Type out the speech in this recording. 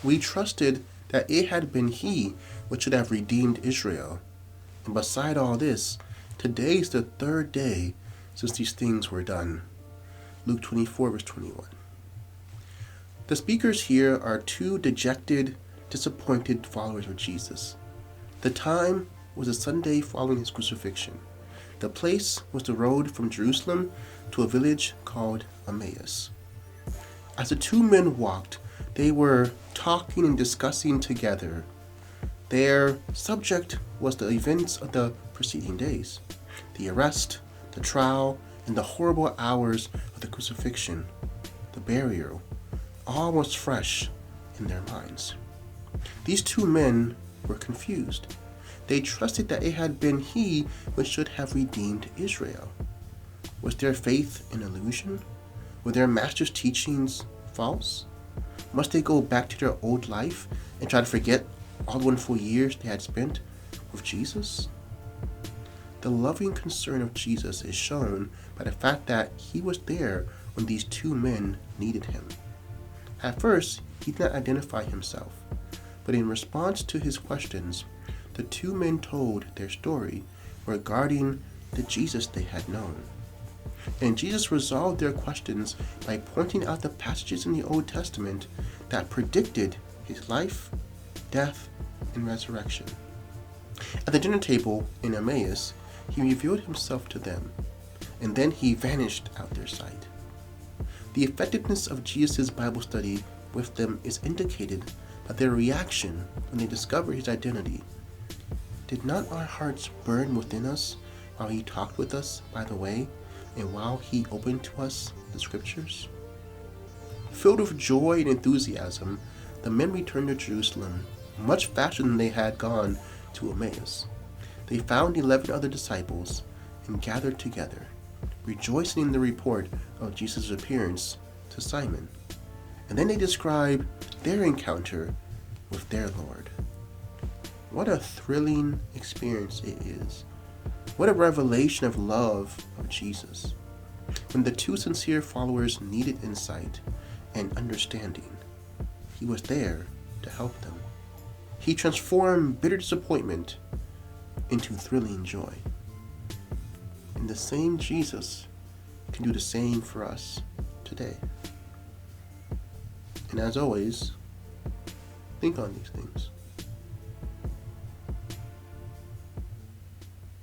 We trusted that it had been He which should have redeemed Israel. And beside all this, today is the third day since these things were done. Luke 24, verse 21. The speakers here are two dejected, disappointed followers of Jesus. The time was the Sunday following his crucifixion. The place was the road from Jerusalem to a village called Emmaus. As the two men walked, they were talking and discussing together. Their subject was the events of the preceding days, the arrest, the trial, and the horrible hours of the crucifixion, the burial. All was fresh in their minds. These two men were confused. They trusted that it had been He which should have redeemed Israel. Was their faith an illusion? Were their master's teachings false? Must they go back to their old life and try to forget all the wonderful years they had spent with Jesus? The loving concern of Jesus is shown by the fact that He was there when these two men needed Him. At first, He did not identify Himself, but in response to His questions, the two men told their story regarding the Jesus they had known. And Jesus resolved their questions by pointing out the passages in the Old Testament that predicted His life, death, and resurrection. At the dinner table in Emmaus, He revealed Himself to them, and then He vanished out their sight. The effectiveness of Jesus' Bible study with them is indicated by their reaction when they discovered His identity. Did not our hearts burn within us while He talked with us by the way, and while He opened to us the Scriptures? Filled with joy and enthusiasm, the men returned to Jerusalem much faster than they had gone to Emmaus. They found 11 other disciples and gathered together, rejoicing in the report of Jesus' appearance to Simon. And then they describe their encounter with their Lord. What a thrilling experience it is. What a revelation of love of Jesus. When the two sincere followers needed insight and understanding, He was there to help them. He transformed bitter disappointment into thrilling joy. And the same Jesus can do the same for us today. And as always, think on these things.